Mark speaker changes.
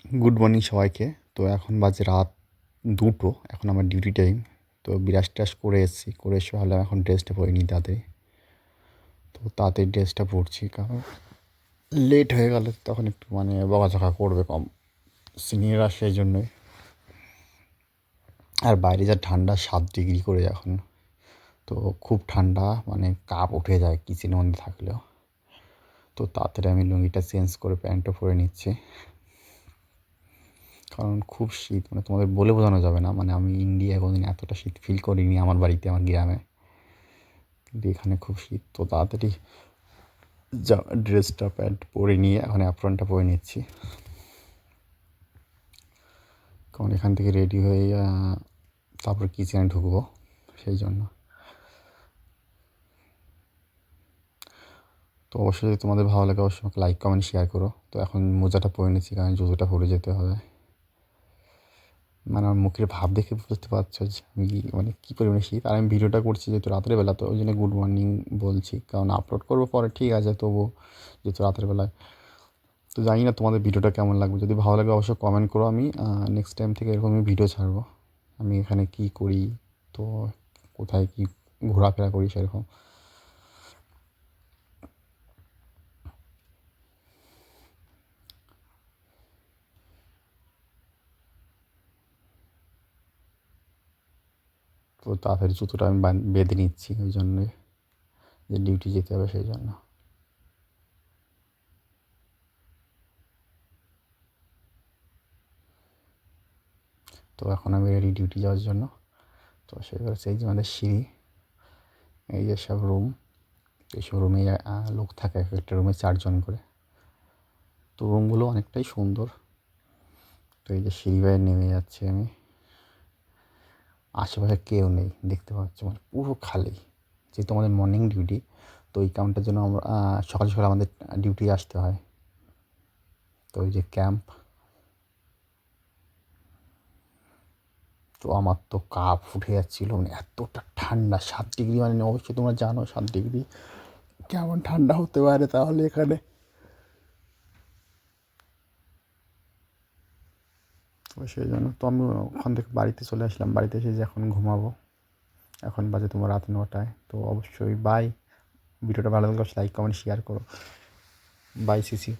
Speaker 1: Good morning সবাইকে। তো এখন বাজে রাত 2টো, এখন আমার ডিউটি টাইম। তো বিরাজ টিরাজ করে এসেছি, করে এসে ভাবলাম এখন ড্রেসটা পরে নিই তাড়াতাড়ি। তো তাড়াতাড়ি ড্রেসটা পরছি, কারণ লেট হয়ে গেলে তখন একটু বকাঝকা করবে কম সিনিয়ররা, সেই জন্যই। আর বাইরে যা ঠান্ডা, 7 ডিগ্রি করে এখন। তো খুব ঠান্ডা, কাপ উঠে যায় কিচেনের মধ্যে থাকলেও। তো তাড়াতাড়ি আমি লুঙ্গিটা চেঞ্জ করে প্যান্টটা পরে নিচ্ছি, কারণ খুব শীত। তোমাদের বলে বোঝানো যাবে না। আমি ইন্ডিয়ায় কোনোদিন এতটা শীত ফিল করিনি, আমার বাড়িতে, আমার গ্রামে। কিন্তু এখানে খুব শীত। তো তাড়াতাড়ি ড্রেসটা প্যান্ট পরে নিয়ে এখন অ্যাপ্রনটা পরে নিচ্ছি, কারণ এখান থেকে রেডি হয়ে তারপর কিচেনে ঢুকবো, সেই জন্য। তো অবশ্যই যদি তোমাদের ভালো লাগে অবশ্যই আমাকে লাইক কমেন্ট শেয়ার করো। তো এখন মোজাটা পরে নিচ্ছি, কারণ জুতোটা পরে যেতে হবে। আমার মুখের ভাব দেখে বুঝতে পারছো যে আমি কী পরিমাণে শীত। আর আমি ভিডিওটা করছি যেহেতু রাতের বেলা, তো ওই জন্য গুড মর্নিং বলছি, কারণ আপলোড করবো পরে, ঠিক আছে, তবু যেহেতু রাতের বেলায়। তো জানি না তোমাদের ভিডিওটা কেমন লাগবে। যদি ভালো লাগে অবশ্যই কমেন্ট করো। আমি নেক্সট টাইম থেকে এরকমই ভিডিও ছাড়বো, আমি এখানে কী করি, তো কোথায় কী ঘোরাফেরা করি সেরকম। তো তাড়াতাড়ি জুতোটা আমি বেঁধে নিচ্ছি, ওই জন্যে যে ডিউটি যেতে হবে, সেই জন্য। তো এখন আমি রেডি ডিউটি যাওয়ার জন্য। তো সেবার সেই যে আমাদের সিঁড়ি, এই যে সব রুম, এইসব রুমে লোক থাকে, এক একটা রুমে 4জন করে। তো রুমগুলো অনেকটাই সুন্দর। তো এই যে সিঁড়ি বেয়ে নেমে যাচ্ছি আমি, আশেপাশে কেউ নেই, দেখতে পাচ্ছ, পুরো খালি। যেহেতু আমাদের মর্নিং ডিউটি, তো এই কামটার জন্য আমরা সকাল সকাল আমাদের ডিউটি আসতে হয়। তো এই যে ক্যাম্প, তো আমার তো কাপ উঠে যাচ্ছিলো, এতটা ঠান্ডা। 7 ডিগ্রি, অবশ্যই তোমরা জানো 7 ডিগ্রি কেমন ঠান্ডা হতে পারে তাহলে এখানে। তো সেই জন্য তো আমি ওখান থেকে বাড়িতে চলে আসলাম। বাড়িতে এসে যে এখন ঘুমাবো। এখন বাজে তোমার রাত 9টায়। তো অবশ্যই বাই। ভিডিওটা ভালো লাগলে লাইক কমেন্ট শেয়ার করো। Bye, CC.